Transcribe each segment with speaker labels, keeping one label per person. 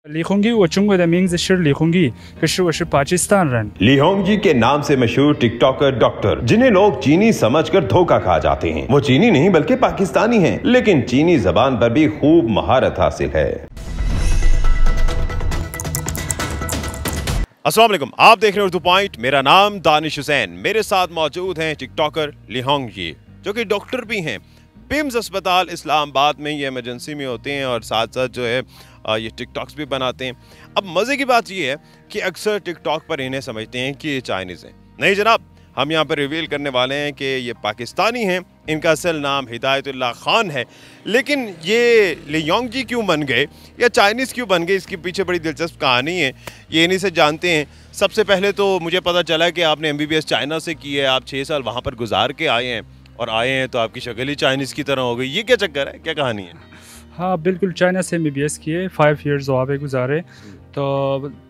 Speaker 1: लिखूंगी वो चुंगो the Ming शिर लिखूंगी कशु पाकिस्तान रन।
Speaker 2: ली होंगजी के नाम से मशहूर टिकटॉकर डॉक्टर, जिन्हें लोग चीनी समझकर धोखा खा जाते हैं, वो चीनी नहीं बल्कि पाकिस्तानी हैं, लेकिन चीनी जबान पर भी खूब महारत हासिल है।
Speaker 3: अस्सलाम वालेकुम, आप देख रहे हैं उर्दू पॉइंट। मेरा नाम दानिश हुसैन। मेरे साथ मौजूद हैं टिकटॉकर ली होंगजी, जो कि डॉक्टर भी हैं। पिम्स अस्पताल इस्लामाबाद में ये इमरजेंसी में होते हैं और साथ साथ जो है ये टिकटॉक्स भी बनाते हैं। अब मज़े की बात ये है कि अक्सर टिकटॉक पर इन्हें समझते हैं कि ये चाइनीज़ हैं। नहीं जनाब, हम यहाँ पर रिवील करने वाले हैं कि ये पाकिस्तानी हैं। इनका असल नाम हिदायतुल्लाह खान है। लेकिन ये ली होंगजी क्यों बन गए या चाइनीज़ क्यों बन गए, इसके पीछे बड़ी दिलचस्प कहानी है। ये इन्हीं से जानते हैं। सबसे पहले तो मुझे पता चला कि आपने MBBS चाइना से की है। आप 6 साल वहाँ पर गुजार के आए हैं और आए हैं तो आपकी शक्ल ही चाइनीज़ की तरह हो गई। ये क्या चक्कर है, क्या कहानी है?
Speaker 1: हाँ बिल्कुल, चाइना से MBBS किए, 5 years वहाँ पे गुजारे। तो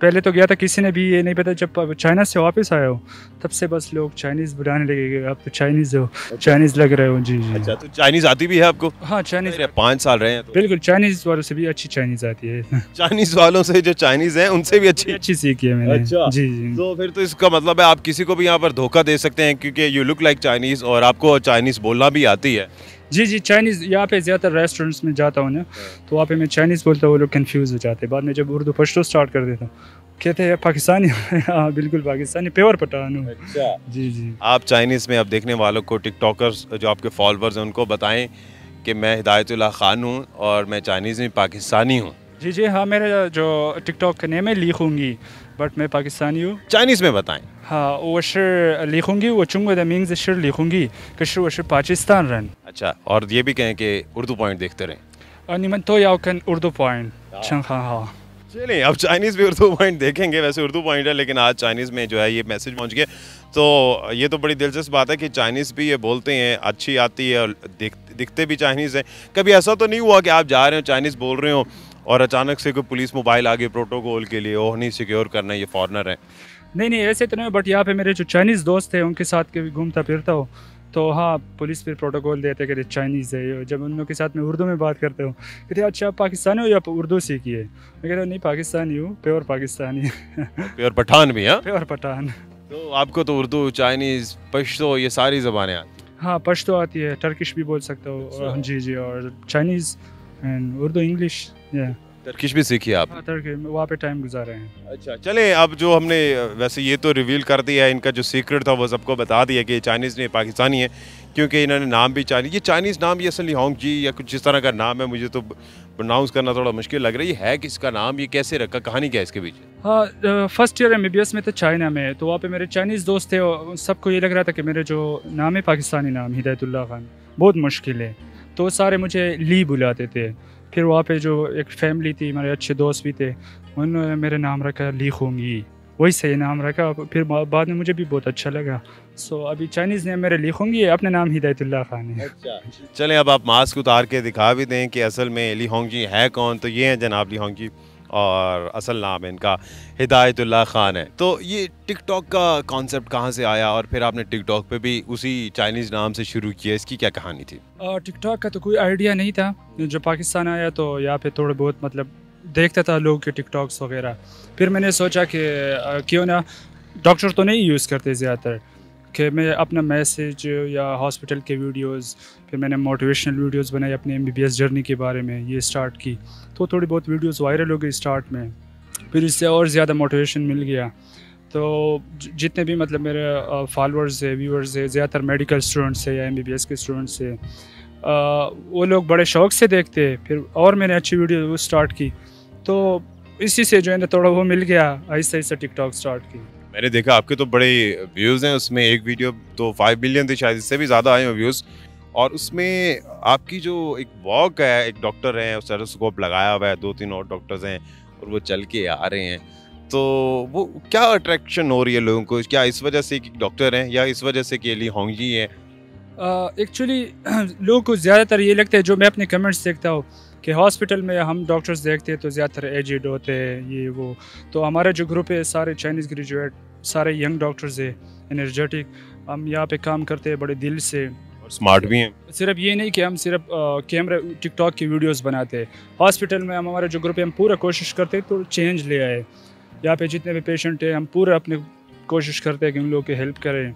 Speaker 1: पहले तो गया था, किसी ने भी ये नहीं पता, जब चाइना से वापस आया हो तब से बस लोग चाइनीज़ बुलाने लगे, आप तो चाइनीज़ हो, चाइनीज़ लग रहे हो। जी जी।
Speaker 3: अच्छा, तो चाइनीज़ आती भी है आपको?
Speaker 1: हाँ चाइनीज़
Speaker 3: 5 साल रहे हैं तो।
Speaker 1: बिल्कुल, चाइनीज़ वालों से भी अच्छी चाइनीज़ आती है।
Speaker 3: चाइनीज़ वालों से जो चाइनीज़ हैं उनसे भी अच्छी
Speaker 1: सीखी है मैंने।
Speaker 3: अच्छा
Speaker 1: जी जी।
Speaker 3: तो फिर तो इसका मतलब है आप किसी को भी यहाँ पर धोखा दे सकते हैं, क्योंकि यू लुक लाइक चाइनीज़ और आपको चाइनीज़ बोलना भी आती है।
Speaker 1: जी जी, चाइनीज़ यहाँ पे ज़्यादातर रेस्टोरेंट्स में जाता हूँ ना, तो वहाँ पे मैं चाइनीज़ बोलता हूँ, वो लोग कंफ्यूज हो जाते हैं। बाद में जब उर्दू पश्तो स्टार्ट कर देता हूँ, कहते हैं पाकिस्तानी। हाँ बिल्कुल पाकिस्तानी, प्योर पठान हूँ।
Speaker 3: अच्छा
Speaker 1: जी जी।
Speaker 3: आप चाइनीज़ में अब देखने वालों को, टिकटॉकर्स जो आपके फॉलोअर्स हैं, उनको बताएं कि मैं हिदायतुल्लाह खान हूँ और मैं चाइनीज़ में पाकिस्तानी हूँ।
Speaker 1: जी जी हाँ, मेरा जो टिकटॉक का नेम है लिखूंगी, बट मैं पाकिस्तानी हूँ।
Speaker 3: चाइनीज़ में बताएं।
Speaker 1: हाँ वो शिर लिखूंगी वो चुंगो द मिंग शिर लिखूंगी कशु पाकिस्तान रन।
Speaker 3: अच्छा, और ये भी कहें कि उर्दू पॉइंट देखते रहें।
Speaker 1: निमन तो याकन उर्दू पॉइंट छंग। हाँ
Speaker 3: चलिए, अब चाइनीज़ भी उर्दू पॉइंट देखेंगे। वैसे उर्दू पॉइंट है, लेकिन आज चाइनीज़ में जो है ये मैसेज पहुंच गया। तो ये तो बड़ी दिलचस्प बात है कि चाइनीज़ भी ये बोलते हैं, अच्छी आती है और दिखते भी चाइनीज़ हैं। कभी ऐसा तो नहीं हुआ कि आप जा रहे हो, चाइनीज़ बोल रहे हो और अचानक से कोई पुलिस मोबाइल आ गई प्रोटोकॉल के लिए, ओह नहीं सिक्योर करना, ये फॉरनर है?
Speaker 1: नहीं नहीं, ऐसे तो नहीं, बट यहाँ पे मेरे जो चाइनीज़ दोस्त थे उनके साथ के घूमता फिरता हो, तो हाँ पुलिस फिर प्रोटोकॉल देते कि चाइनीज़ है। जब उन लोगों के साथ मैं उर्दू में बात करते हूँ, कहते अच्छा आप पाकिस्तानी हो या उर्दू सीखी है? मैं कहता हूँ नहीं, पाकिस्तानी हूँ, प्योर पाकिस्तानी।
Speaker 3: प्योर पठान भी? हाँ,
Speaker 1: प्योर पठान।
Speaker 3: तो आपको तो उर्दू, चाइनीज़, पश्तो ये सारी ज़बानें आती हैं?
Speaker 1: हाँ पश्तो आती है, टर्किश भी बोल सकता हूँ। जी जी, और चाइनीज़ एंड उर्दू, इंग्लिश। या
Speaker 3: टर्किश भी सीखी आप?
Speaker 1: हाँ टर्की, वहाँ पे टाइम गुजारे हैं।
Speaker 3: अच्छा, चलें अब जो हमने वैसे ये तो रिवील कर दिया है, इनका जो सीक्रेट था वो सबको बता दिया कि चाइनीज़ नहीं पाकिस्तानी है, क्योंकि इन्होंने नाम भी चाइनीज़, ये चाइनीज़ नाम, ये असल ली होंगजी या कुछ इस तरह का नाम है, मुझे तो प्रोनाउंस करना थोड़ा मुश्किल लग रही है। किसका नाम, ये कैसे रखा, कहानी क्या है इसके पीछे?
Speaker 1: हाँ फर्स्ट ईयर MBBS में तो चाइना में, तो वहाँ पे मेरे चाइनीज़ दोस्त थे और सबको ये लग रहा था कि मेरे जो नाम है पाकिस्तानी नाम हिदायतुल्लाह खान बहुत मुश्किल है, तो सारे मुझे ली बुलाते थे। फिर वहाँ पे जो एक फैमिली थी, मेरे अच्छे दोस्त भी थे, उन्होंने मेरा नाम रखा लिखूंगी, वही सही नाम रखा। फिर बाद में मुझे भी बहुत अच्छा लगा। सो अभी चाइनीज़ नेम मेरे लिखूंगी, अपना नाम हिदायतुल्लाह खान है।
Speaker 3: अच्छा, चलें अब आप मास्क उतार के दिखा भी दें कि असल में ली होंगजी है कौन। तो ये हैं जनाब ली होंगजी और असल नाम इनका हिदायतुल्लाह खान है। तो ये टिकटॉक का कॉन्सेप्ट कहाँ से आया और फिर आपने टिकटॉक पे भी उसी चाइनीज़ नाम से शुरू किया, इसकी क्या कहानी थी?
Speaker 1: टिकटॉक का तो कोई आइडिया नहीं था। जब पाकिस्तान आया तो यहाँ पे थोड़े बहुत मतलब देखता था लोग के टिकटॉक्स वगैरह। फिर मैंने सोचा कि क्यों ना, डॉक्टर तो नहीं यूज़ करते ज़्यादातर, कि मैं अपना मैसेज या हॉस्पिटल के वीडियोस, फिर मैंने मोटिवेशनल वीडियोस बनाई अपने MBBS जर्नी के बारे में, ये स्टार्ट की। तो थोड़ी बहुत वीडियोस वायरल हो गई स्टार्ट में, फिर इससे और ज़्यादा मोटिवेशन मिल गया। तो जितने भी मतलब मेरे फॉलोअर्स है, व्यूअर्स है, ज़्यादातर मेडिकल स्टूडेंट्स है या MBBS के स्टूडेंट्स है, वो लोग बड़े शौक़ से देखते हैं। फिर और मैंने अच्छी वीडियो स्टार्ट की, तो इसी से जो है ना थोड़ा वो मिल गया, आहिस्ता आहिस्ता टिकटॉक स्टार्ट की।
Speaker 3: मैंने देखा आपके तो बड़े व्यूज़ हैं उसमें, एक वीडियो तो 5 बिलियन थी शायद, इससे भी ज़्यादा आए हैं व्यूज़। और उसमें आपकी जो एक वॉक है, एक डॉक्टर हैं, स्टेथोस्कोप लगाया हुआ है, 2-3 और डॉक्टर्स हैं और वो चल के आ रहे हैं, तो वो क्या अट्रैक्शन हो रही है लोगों को? क्या इस वजह से कि डॉक्टर हैं या इस वजह से कि ली होंगजी है?
Speaker 1: एक्चुअली लोगों को ज़्यादातर ये लगता है, जो मैं अपने कमेंट्स देखता हूँ, कि हॉस्पिटल में हम डॉक्टर्स देखते हैं तो ज़्यादातर एजेड होते हैं, ये वो। तो हमारा जो ग्रुप है सारे चाइनीज़ ग्रेजुएट, सारे यंग डॉक्टर्स है, एनर्जेटिक, हम यहाँ पे काम करते हैं बड़े दिल से।
Speaker 3: और स्मार्ट भी हैं।
Speaker 1: सिर्फ ये नहीं कि हम सिर्फ कैमरा टिकटॉक की वीडियोस बनाते, हॉस्पिटल में हम हमारा जो ग्रुप है हम पूरा कोशिश करते तो चेंज ले आए। यहाँ पे जितने भी पेशेंट हैं हम पूरा अपने कोशिश करते हैं कि उन लोगों की हेल्प करें,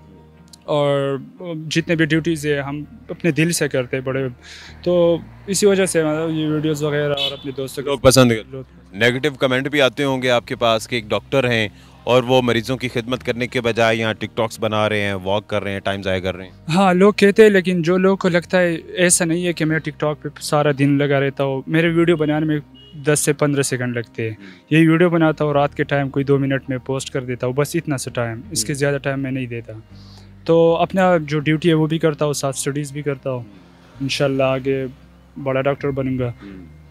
Speaker 1: और जितने भी ड्यूटीज़ है हम अपने दिल से करते हैं बड़े। तो इसी वजह से मतलब ये वीडियोस वगैरह और अपने दोस्तों
Speaker 3: लोग पसंद करते। नेगेटिव कमेंट भी आते होंगे आपके पास कि एक डॉक्टर हैं और वो मरीजों की खिदमत करने के बजाय यहाँ टिकटॉक्स बना रहे हैं, वॉक कर रहे हैं, टाइम ज़ाया कर रहे हैं।
Speaker 1: हाँ, लोग कहते हैं, लेकिन जो लोग को लगता है ऐसा नहीं है कि मैं टिकटॉक पे सारा दिन लगा रहता हूँ। मेरे वीडियो बनाने में 10 से 15 सेकंड लगते हैं। यही वीडियो बनाता हूँ रात के टाइम, कोई 2 मिनट में पोस्ट कर देता हूँ, बस इतना सा टाइम, इसके ज़्यादा टाइम मैं नहीं देता। तो अपना जो ड्यूटी है वो भी करता हूँ, साथ स्टडीज़ भी करता हूँ। इंशाल्लाह आगे बड़ा डॉक्टर बनूंगा।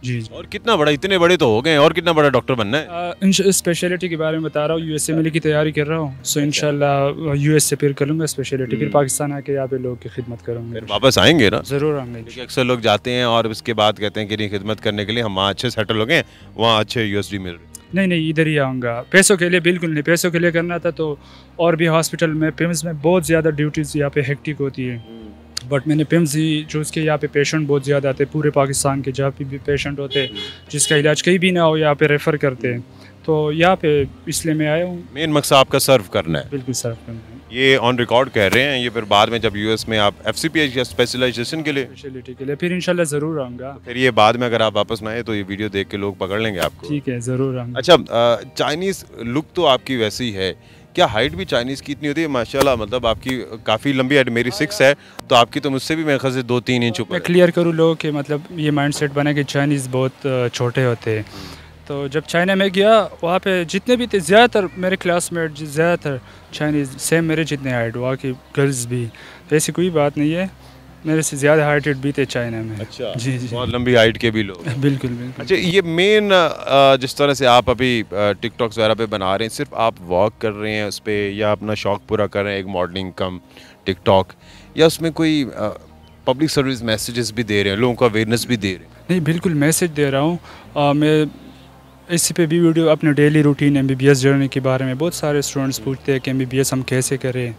Speaker 1: जी।
Speaker 3: और कितना बड़ा, इतने बड़े तो हो गए, और कितना बड़ा डॉक्टर बनना है?
Speaker 1: स्पेशलिटी के बारे में बता रहा हूँ, यूएसए में की तैयारी कर रहा हूँ। सो इंशाल्लाह यूएसए फिर करूँगा स्पेशलिटी, फिर पाकिस्तान आके यहाँ पे लोगों की खिदमत करूँगा।
Speaker 3: फिर वापस आएंगे ना?
Speaker 1: ज़रूर आएंगे।
Speaker 3: क्योंकि अक्सर लोग जाते हैं और उसके बाद कहते हैं कि नहीं, खिदमत करने के लिए हम वहाँ अच्छे सेटल हो गए, वहाँ अच्छे यूएसडी मिल रहे।
Speaker 1: नहीं, इधर ही आऊँगा। पैसों के लिए बिल्कुल नहीं, पैसों के लिए करना था तो और भी हॉस्पिटल में पिम्स में बहुत ज़्यादा ड्यूटीज़ यहाँ पे हेक्टिक होती है, बट मैंने पिम्स ही चूज़ किया। यहाँ पे पेशेंट बहुत ज़्यादा आते हैं, पूरे पाकिस्तान के जहाँ भी पेशेंट होते हैं जिसका इलाज कहीं भी ना हो यहाँ पे रेफ़र करते हैं। तो यहाँ पे इसलिए मैं आया हूँ।
Speaker 3: मेन मकसद आपका सर्व करना है।
Speaker 1: बिल्कुल सर्व करना है।
Speaker 3: ये ऑन रिकॉर्ड कह रहे हैं, ये फिर बाद में जब यूएस में आप एफसीपीएच या स्पेशलाइजेशन के लिए,
Speaker 1: स्पेशलिटी के लिए फिर इंशाल्लाह ज़रूर आऊँगा।
Speaker 3: फिर ये बाद में अगर आप वापस ना आए तो ये वीडियो देख के लोग पकड़ लेंगे आपको।
Speaker 1: ठीक है, ज़रूर आऊँगा।
Speaker 3: अच्छा, चाइनीज़ लुक तो आपकी वैसी है, क्या हाइट भी चाइनीज़ की इतनी होती है? माशाल्लाह, मतलब आपकी काफ़ी लंबी हाइट, मेरी 6 है तो आपकी तो मुझसे भी मेरे ख्याल से 2-3 इंच ऊपर।
Speaker 1: मैं क्लियर करूँ लोगों के, मतलब ये माइंडसेट बना कि चाइनीज़ बहुत छोटे होते हैं। तो जब चाइना में गया वहाँ पे जितने भी थे ज़्यादातर मेरे क्लासमेट, ज़्यादातर चाइनीज़ सेम मेरे जितने हाइट, वहाँ की गर्ल्स भी। तो ऐसी कोई बात नहीं है, मेरे से ज़्यादा हाइटेड भी थे चाइना में।
Speaker 3: अच्छा,
Speaker 1: जी,
Speaker 3: बहुत लंबी हाइट के भी लोग।
Speaker 1: बिल्कुल।
Speaker 3: अच्छा, ये मेन जिस तरह से आप अभी टिकटॉक्स वगैरह पे बना रहे हैं, सिर्फ आप वॉक कर रहे हैं उस पर, या अपना शौक पूरा कर रहे हैं, एक मॉडलिंग कम टिकटॉक, या उसमें कोई पब्लिक सर्विस मैसेजेस भी दे रहे हैं, लोगों को अवेयरनेस भी दे रहे हैं?
Speaker 1: नहीं, बिल्कुल मैसेज दे रहा हूँ। मैं इसी पे भी वीडियो अपने डेली रूटीन एमबीबीएस जर्नी के बारे में, बहुत सारे स्टूडेंट्स पूछते हैं कि एमबीबीएस हम कैसे करें,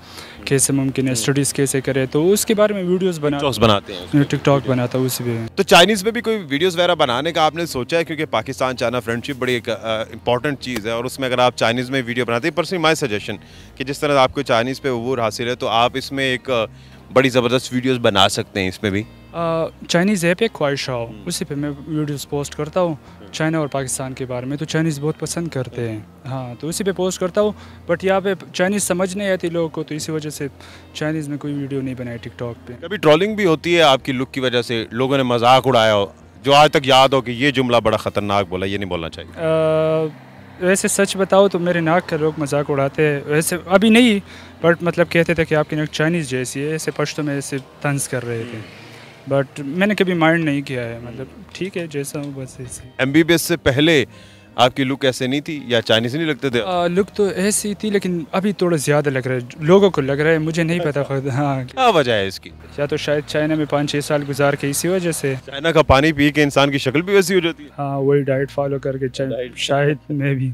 Speaker 1: कैसे मुमकिन है, स्टडीज़ कैसे करें, तो उसके बारे में वीडियोस
Speaker 3: बनाते हैं।
Speaker 1: टिकटॉक बनाता हूँ उसी पे।
Speaker 3: तो चाइनीज़ में भी कोई वीडियोस वगैरह बनाने का आपने सोचा है? क्योंकि पाकिस्तान चाइना फ्रेंडशिप बड़ी एक इंपॉर्टेंट चीज़ है, और उसमें अगर आप चाइनीज़ में वीडियो बनाते हैं, पर्सनली माई सजेशन कि जिस तरह आपको चाइनीज़ पे अबूर हासिल है, तो आप इसमें एक बड़ी ज़बरदस्त वीडियोस बना सकते हैं इसमें भी।
Speaker 1: चाइनीज़ ऐप है ख्वाहिशाओ, उसी पे मैं वीडियोस पोस्ट करता हूँ चाइना और पाकिस्तान के बारे में। तो चाइनीज़ बहुत पसंद करते हैं, हाँ, तो उसी पे पोस्ट करता हूँ। बट यहाँ पे चाइनीज़ समझ नहीं आती लोगों को, तो इसी वजह से चाइनीज़ में कोई वीडियो नहीं बनाई टिकटॉक पे।
Speaker 3: कभी ट्रोलिंग भी होती है आपकी लुक की वजह से, लोगों ने मजाक उड़ाया हो, जो आज तक याद हो कि ये जुमला बड़ा ख़तरनाक बोला, ये नहीं बोलना चाहिए?
Speaker 1: वैसे सच बताओ तो मेरे नाक का लोग मजाक उड़ाते हैं, वैसे अभी नहीं, बट मतलब कहते थे कि आपकी नाक चाइनीज़ जैसी है, ऐसे पश्तो में ऐसे तंज कर रहे थे, बट मैंने कभी माइंड नहीं किया है, मतलब ठीक है जैसा हूँ बस ऐसे।
Speaker 3: एमबीबीएस से पहले आपकी लुक ऐसे नहीं थी, या चाइनीज़ नहीं लगते थे?
Speaker 1: लुक तो ऐसी थी, लेकिन अभी थोड़ा ज़्यादा लग रहा है, लोगों को लग रहा है, मुझे नहीं पता खुद। हाँ,
Speaker 3: क्या वजह है इसकी?
Speaker 1: या तो शायद चाइना में 5-6 साल गुजार के इसी वजह से।
Speaker 3: चाइना का पानी पी के इंसान की शक्ल भी वैसी हो जाती है।
Speaker 1: हाँ, वही डाइट फॉलो करके शायद मैं भी।